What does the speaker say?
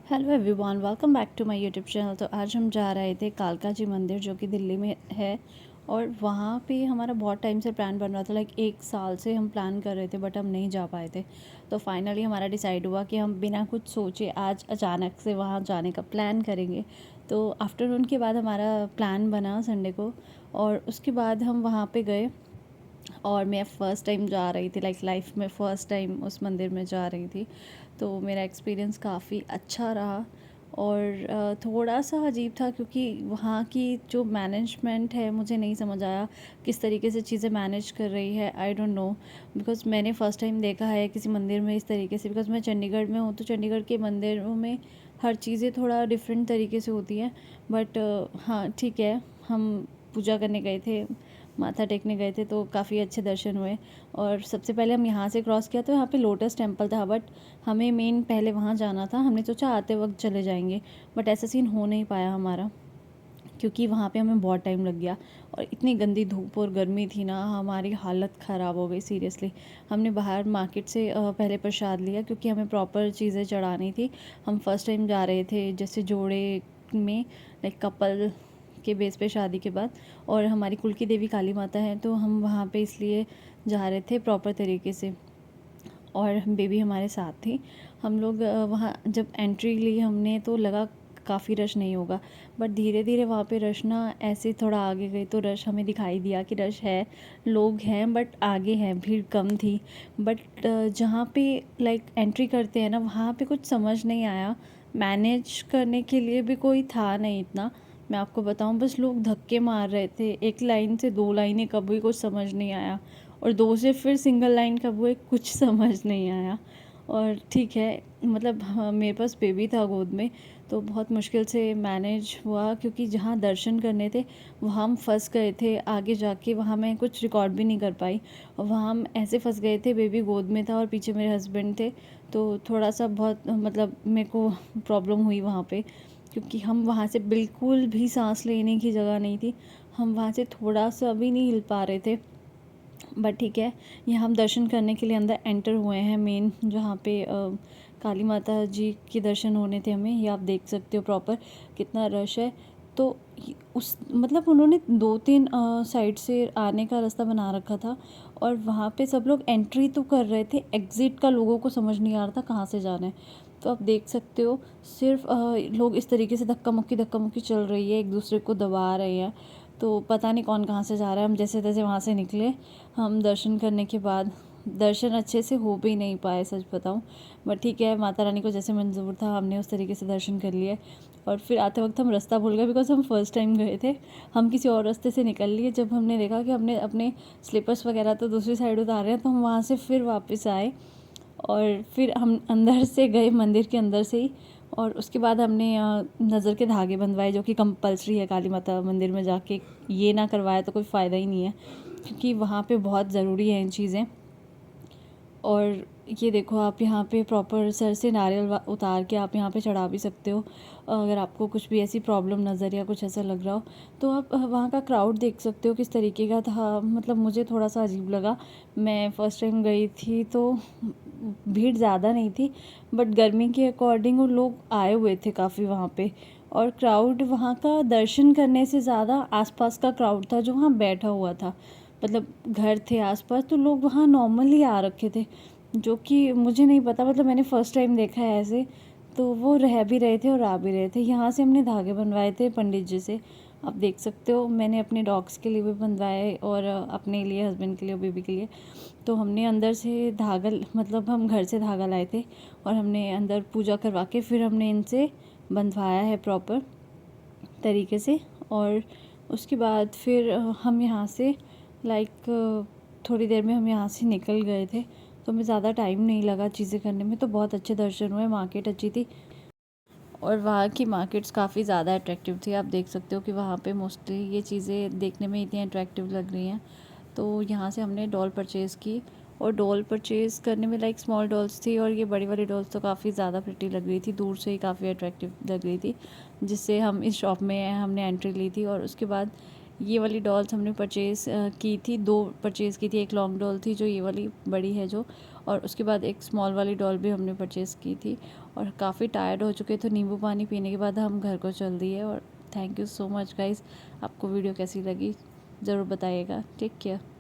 Hello everyone, welcome back to my YouTube channel. तो आज हम जा रहे थे कालका जी मंदिर जो कि दिल्ली में है। और वहाँ पे हमारा बहुत टाइम से प्लान बन रहा था, लाइक 1 साल से हम प्लान कर रहे थे बट हम नहीं जा पाए थे। तो फाइनली हमारा डिसाइड हुआ कि हम बिना कुछ सोचे आज अचानक से वहाँ जाने का प्लान करेंगे। तो आफ्टरनून के बाद हमारा प्लान बना संडे को, और उसके बाद हम वहाँ पे गए। और मैं फ़र्स्ट टाइम जा रही थी, लाइक लाइफ में फ़र्स्ट टाइम उस मंदिर में जा रही थी। तो मेरा एक्सपीरियंस काफ़ी अच्छा रहा। और थोड़ा सा अजीब था क्योंकि वहाँ की जो मैनेजमेंट है मुझे नहीं समझ आया किस तरीके से चीज़ें मैनेज कर रही है। आई डोंट नो, बिकॉज़ मैंने फ़र्स्ट टाइम देखा है किसी मंदिर में इस तरीके से। बिकॉज़ मैं चंडीगढ़ में हूँ, तो चंडीगढ़ के मंदिरों में हर चीज़ें थोड़ा डिफरेंट तरीके से होती हैं। बट हाँ ठीक है, हम पूजा करने गए थे, माथा टेकने गए थे, तो काफ़ी अच्छे दर्शन हुए। और सबसे पहले हम यहाँ से क्रॉस किया तो यहाँ पे लोटस टेम्पल था, बट हमें मेन पहले वहाँ जाना था। हमने सोचा आते वक्त चले जाएंगे, बट ऐसा सीन हो नहीं पाया हमारा, क्योंकि वहाँ पे हमें बहुत टाइम लग गया। और इतनी गंदी धूप और गर्मी थी ना, हमारी हालत ख़राब हो गई सीरियसली। हमने बाहर मार्केट से पहले प्रसाद लिया क्योंकि हमें प्रॉपर चीज़ें चढ़ानी थी। हम फर्स्ट टाइम जा रहे थे जैसे जोड़े में, लाइक कपल के बेस पे शादी के बाद। और हमारी कुल की देवी काली माता है, तो हम वहाँ पे इसलिए जा रहे थे प्रॉपर तरीके से। और बेबी हमारे साथ थी। हम लोग वहाँ जब एंट्री ली हमने तो लगा काफ़ी रश नहीं होगा, बट धीरे धीरे वहाँ पे रश ना ऐसे थोड़ा आगे गई तो रश हमें दिखाई दिया कि रश है, लोग हैं, बट आगे हैं, भीड़ कम थी। बट जहाँ पे लाइक एंट्री करते हैं ना, वहाँ पे कुछ समझ नहीं आया। मैनेज करने के लिए भी कोई था नहीं इतना। मैं आपको बताऊँ, बस लोग धक्के मार रहे थे, एक लाइन से 2 लाइनें कब हुई कुछ समझ नहीं आया। और 2 से फिर सिंगल लाइन कब हुए कुछ समझ नहीं आया। और ठीक है, मतलब हाँ, मेरे पास बेबी था गोद में, तो बहुत मुश्किल से मैनेज हुआ क्योंकि जहाँ दर्शन करने थे वहाँ हम फंस गए थे। आगे जाके वहाँ मैं कुछ रिकॉर्ड भी नहीं कर पाई, और वहाँ हम ऐसे फंस गए थे, बेबी गोद में था और पीछे मेरे हस्बैंड थे। तो थोड़ा सा बहुत मतलब मेरे को प्रॉब्लम हुई वहाँ पे, क्योंकि हम वहाँ से बिल्कुल भी सांस लेने की जगह नहीं थी। हम वहाँ से थोड़ा सा भी नहीं हिल पा रहे थे। बट ठीक है, यहाँ हम दर्शन करने के लिए अंदर एंटर हुए हैं, मेन जहाँ पे काली माता जी के दर्शन होने थे हमें। ये आप देख सकते हो प्रॉपर कितना रश है। तो उस मतलब उन्होंने 2-3 साइड से आने का रास्ता बना रखा था, और वहाँ पे सब लोग एंट्री तो कर रहे थे, एग्ज़िट का लोगों को समझ नहीं आ रहा था कहाँ से जाना है। तो आप देख सकते हो सिर्फ लोग इस तरीके से धक्का मुक्की चल रही है, एक दूसरे को दबा रहे हैं। तो पता नहीं कौन कहाँ से जा रहा है। हम जैसे तैसे वहाँ से निकले। हम दर्शन करने के बाद दर्शन अच्छे से हो भी नहीं पाए, सच बताऊँ। बट ठीक है, माता रानी को जैसे मंजूर था हमने उस तरीके से दर्शन कर लिए। और फिर आते वक्त हम रास्ता भूल गए, बिकॉज़ हम फर्स्ट टाइम गए थे। हम किसी और रास्ते से निकल लिए, जब हमने देखा कि हमने अपने स्लीपर्स वगैरह तो दूसरी साइड उतारे हैं, तो हम वहाँ से फिर वापस आए। और फिर हम अंदर से गए, मंदिर के अंदर से ही। और उसके बाद हमने नज़र के धागे बंधवाए, जो कि कंपल्सरी है काली माता मंदिर में जाके। ये ना करवाया तो कोई फ़ायदा ही नहीं है, क्योंकि वहाँ पे बहुत ज़रूरी है इन चीज़ें। और ये देखो, आप यहाँ पे प्रॉपर सर से नारियल उतार के आप यहाँ पे चढ़ा भी सकते हो, अगर आपको कुछ भी ऐसी प्रॉब्लम नज़र या कुछ ऐसा लग रहा हो। तो आप वहाँ का क्राउड देख सकते हो किस तरीके का था। मतलब मुझे थोड़ा सा अजीब लगा। मैं फ़र्स्ट टाइम गई थी तो भीड़ ज़्यादा नहीं थी, बट गर्मी के अकॉर्डिंग वो लोग आए हुए थे काफ़ी वहाँ पे। और क्राउड वहाँ का दर्शन करने से ज़्यादा आसपास का क्राउड था जो वहाँ बैठा हुआ था। मतलब घर थे आसपास, तो लोग वहाँ नॉर्मली आ रखे थे, जो कि मुझे नहीं पता। मतलब मैंने फ़र्स्ट टाइम देखा है ऐसे। तो वो रह भी रहे थे और आ भी रहे थे। यहाँ से हमने धागे बनवाए थे पंडित जी से, आप देख सकते हो। मैंने अपने डॉग्स के लिए भी बनवाए, और अपने लिए, हस्बैंड के लिए, बेबी के लिए। तो हमने अंदर से धागा, मतलब हम घर से धागा लाए थे, और हमने अंदर पूजा करवा के फिर हमने इनसे बंधवाया है प्रॉपर तरीके से। और उसके बाद फिर हम यहाँ से लाइक थोड़ी देर में हम यहाँ से निकल गए थे। तो हमें ज़्यादा टाइम नहीं लगा चीज़ें करने में। तो बहुत अच्छे दर्शन हुए, मार्केट अच्छी थी। और वहाँ की मार्केट्स काफ़ी ज़्यादा अट्रैक्टिव थी। आप देख सकते हो कि वहाँ पे मोस्टली ये चीज़ें देखने में इतनी अट्रैक्टिव लग रही हैं। तो यहाँ से हमने डॉल परचेज़ की। और डॉल परचेज़ करने में लाइक स्मॉल डॉल्स थी, और ये बड़ी वाली डॉल्स तो काफ़ी ज़्यादा प्रिटी लग रही थी, दूर से ही काफ़ी अट्रैक्टिव लग रही थी, जिससे हम इस शॉप में हमने एंट्री ली थी। और उसके बाद ये वाली डॉल्स हमने परचेज़ की थी, 2 परचेज़ की थी। एक लॉन्ग डॉल थी जो ये वाली बड़ी है जो, और उसके बाद एक स्मॉल वाली डॉल भी हमने परचेज़ की थी। और काफ़ी टायर्ड हो चुके थे, नींबू पानी पीने के बाद हम घर को चल दिए। और thank you so much guys. आपको वीडियो कैसी लगी ज़रूर बताइएगा। Take care.